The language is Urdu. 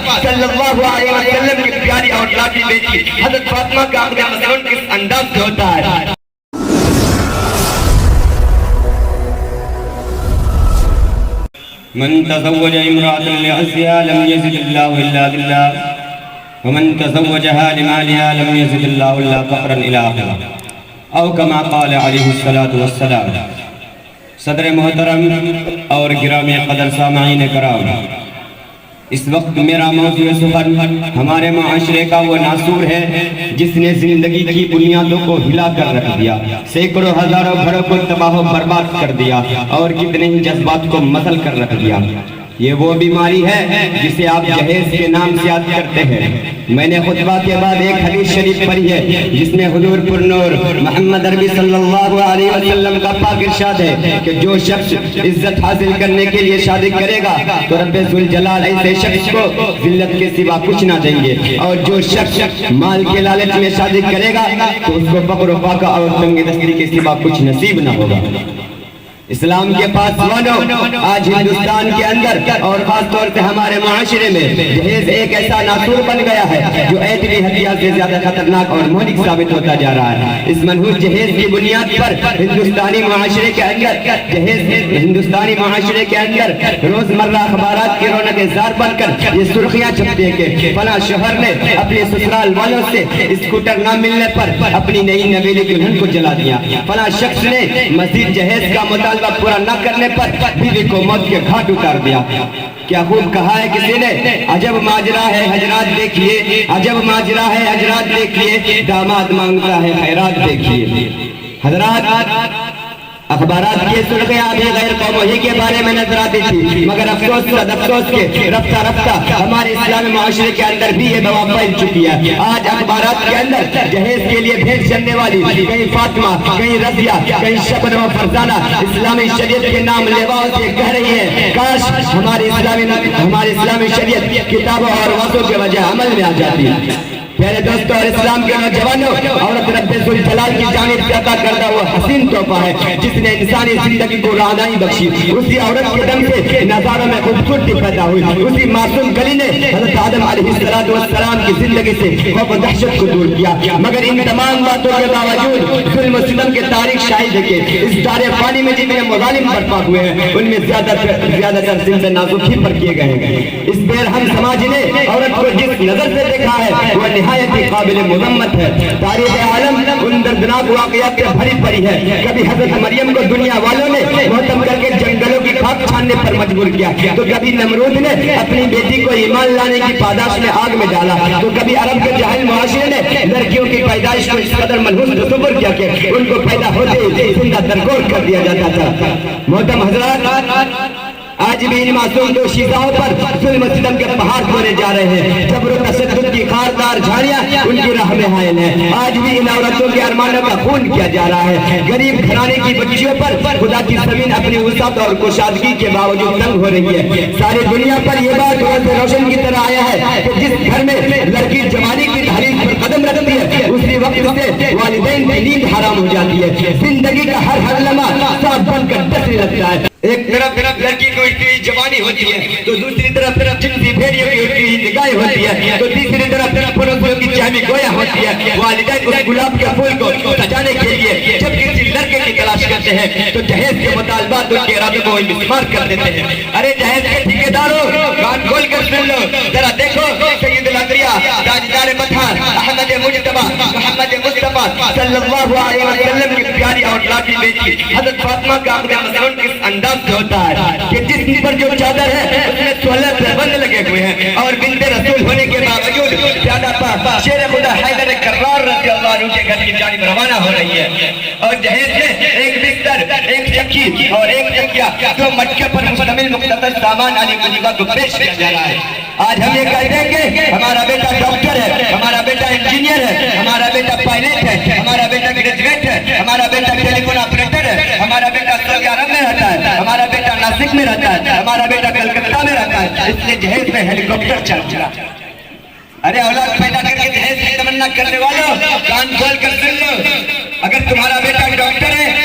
پاک صلی اللہ علیہ وسلم کی پیاری اور لاڈلی بیٹی حضرت فاطمہ کا عقد مسنون کس انداز سے ہوتا ہے؟ من تزوج امرأة لعزها لم يزد الله إلا ذلا ومن تزوجها لمالها لم يزد الله إلا فقرا إلى آخره او كما قال علیہ الصلاة والسلام۔ صدر محترم اور گرامی قدر سامعین کرام، اس وقت میرا موضوع سخن ہمارے معاشرے کا وہ ناسور ہے جس نے زندگی کی بنیادوں کو ہلا کر رکھ دیا، سینکڑوں ہزاروں گھروں کو تباہ و برباد کر دیا اور کتنے ہی جذبات کو مسل کر رکھ دیا۔ یہ وہ بیماری ہے جسے آپ جہیز کے نام سے یاد کرتے ہیں۔ میں نے خطبہ کے بعد ایک حدیث شریف پڑھی ہے جس میں حضور پر نور محمد عربی صلی اللہ علیہ وسلم کا پاک ارشاد ہے کہ جو شخص عزت حاصل کرنے کے لیے شادی کرے گا تو رب ذوالجلال ایسے شخص کو ذلت کے سوا کچھ نہ دیں گے، اور جو شخص مال کے لالچ میں شادی کرے گا تو اس کو فقر و فاقہ اور تنگ دستی کے سوا کچھ نصیب نہ ہوگا۔ اسلام کے پاسبانوں، آج ہندوستان کے اندر اور خاص طور سے ہمارے معاشرے میں جہیز ایک ایسا ناسور بن گیا ہے جو ایٹمی ہتھیار سے زیادہ خطرناک اور مہلک ثابت ہوتا جا رہا ہے۔ اس منحوس جہیز کی بنیاد پر ہندوستانی معاشرے کے اندر روزمرہ اخبارات کی رونق زار بن کر یہ سرخیاں چھپتی ہیں کہ فلاں شوہر نے اپنے سسرال والوں سے اسکوٹر نہ ملنے پر اپنی نئی نویلی دلہن کو جلا دیا، فلاں شخص نے مزید جہیز کا مطالبہ پورا نہ کرنے پر بیوی کو موت کے گھاٹ اتار دیا۔ کیا خوب کہا ہے کسی نے، عجب ماجرا ہے حضرات دیکھیے، عجب ماجرا ہے حضرات دیکھیے، داماد مانگتا ہے خیرات دیکھیے۔ حضرات، اخبارات کی سرخیاں ابھی غیر قومی کے بارے میں نظر آتی تھی، مگر افسوس کے رفتہ ہمارے اسلامی معاشرے کے اندر بھی یہ دوا پھیل چکی ہے۔ آج اخبارات کے اندر جہیز کے لیے بھیج چلنے والی کہیں فاطمہ، کہیں رضیہ، کہیں شبنم و فرزانہ اسلامی شریعت کے نام لیواؤں سے کہہ رہی ہے کاش ہماری اسلامی شریعت کتابوں اور وعدوں کے وجہ عمل میں آ جاتی ہے۔ پیارے دوستوں اور اسلام کے نوجوانوں، عورت رب ذوالجلال کی جانب سے عطا کردہ وہ حسین تحفہ ہے جس نے انسانی زندگی کو رہنمائی بخشی۔ اسی عورت کے دم سے نظاروں میں خوبصورتی پیدا ہوئی، اسی معصوم کلی نے حضرت آدم علیہ السلام کی زندگی سے خوف و دہشت کو دور کیا۔ مگر ان تمام باتوں کے باوجود ظلم و ستم کے تاریخ شاہد ہے کہ اس دار فانی میں جتنے مظالم برپا ہوئے ہیں ان میں زیادہ تر زندہ نازک ہی پر کیے گئے ہیں۔ اس بےرحم سماج نے عورت کو جس نظر سے دیکھا ہے وہ نہایت ہی قابل مذمت ہے۔ تاریخ عالم ان دردناک واقعات سے بھری پڑی ہے۔ کبھی حضرت مریم کو دنیا والوں نے مہتم کر کے جنگلوں کی خاک چھاننے پر مجبور کیا، تو کبھی نمرود نے اپنی بیٹی کو ایمان لانے کی پاداش میں آگ میں ڈالا، تو کبھی عرب کے جاہل معاشرے نے لڑکیوں کی پیدائش کو اس قدر منحوس تصور کیا کہ ان کو پیدا ہوتے ہی زندہ درگور کر دیا جاتا تھا۔ محترم حضرات، آج بھی ان معصوم دوشیزاؤں پر ظلم و ستم کے پہاڑ کھولے جا رہے ہیں، جبر و تشدد کی خاردار جھاڑیاں ان کی راہ میں حائل ہیں۔ آج بھی ان عورتوں کے ارمانوں کا خون کیا جا رہا ہے۔ غریب گھرانے کی بچیوں پر خدا کی زمین اپنی وسعت اور کشادگی کے باوجود تنگ ہو رہی ہے۔ ساری دنیا پر یہ بات روشن کی طرح آیا ہے کہ جس گھر میں لڑکی جوانی کی تحریک پر قدم رکھتی ہے اسی وقت سے والدین کی نیند حرام ہو جاتی ہے، زندگی کا ہر لمحہ سانپ بن کر ڈسنے لگتا ہے۔ ایک طرف لڑکی کو اٹھتی ہوئی جوانی ہوتی ہے تو دوسری طرف جنسی بھیڑیوں کی اٹھتی ہوئی نگاہیں ہوتی ہے، تو تیسری طرف پھولوں کی چہمی گویا ہوتی ہے۔ والدین اس گلاب کے پھول کو سجانے کے لیے جب کسی لڑکے کی تلاش کرتے ہیں تو جہیز کے مطالبات ان کے ارادے کو مسمار کر دیتے ہیں۔ ارے جہیز کے ٹھیکیداروں، کان کھول کر سن لو، ذرا دیکھو سید الانبیاء تاجدار پٹھان احمد مجتبی محمد مصطفیٰ صلی اللہ علیہ وسلم کی پیاری اور لاڈلی بیٹی حضرت فاطمہ کا عقد مسنون کس انداز سے ہوتا ہے کہ جس پر جو چادر ہے اس میں 16 بند لگے ہوئے ہیں، اور بنت رسول ہونے کے باوجود پیادہ پا شیر خدا حیدر کرار رضی اللہ عنہ کے گھر کی جانب روانہ ہو رہی ہے، اور جہیز میں ایک بستر، ایک چکی اور ایک تکیہ، دو مٹکے پر مشتمل مختصر سامان علی منیبہ کو پیش کیا جا رہا ہے۔ آج ہم یہ کہتے ہیں کہ ہمارا بیٹا ڈاکٹر ہے، ہمارا بیٹا انجینئر ہے، ہمارا بیٹا پائلٹ ہے، ہمارا بیٹا گریجویٹ ہے، ہمارا بیٹا ٹیلی فون آپریٹر ہے، ہمارا بیٹا سعودی عرب میں رہتا ہے، ہمارا بیٹا ناسک میں رہتا ہے، ہمارا بیٹا کلکتہ میں رہتا ہے، اس لیے جہیز میں ہیلی کاپٹر چل رہا۔ ارے اولاد پیدا کر کے جہیز کی تمنا کرنے والوں، کان کھول کر سن لو، اگر تمہارا بیٹا ڈاکٹر ہے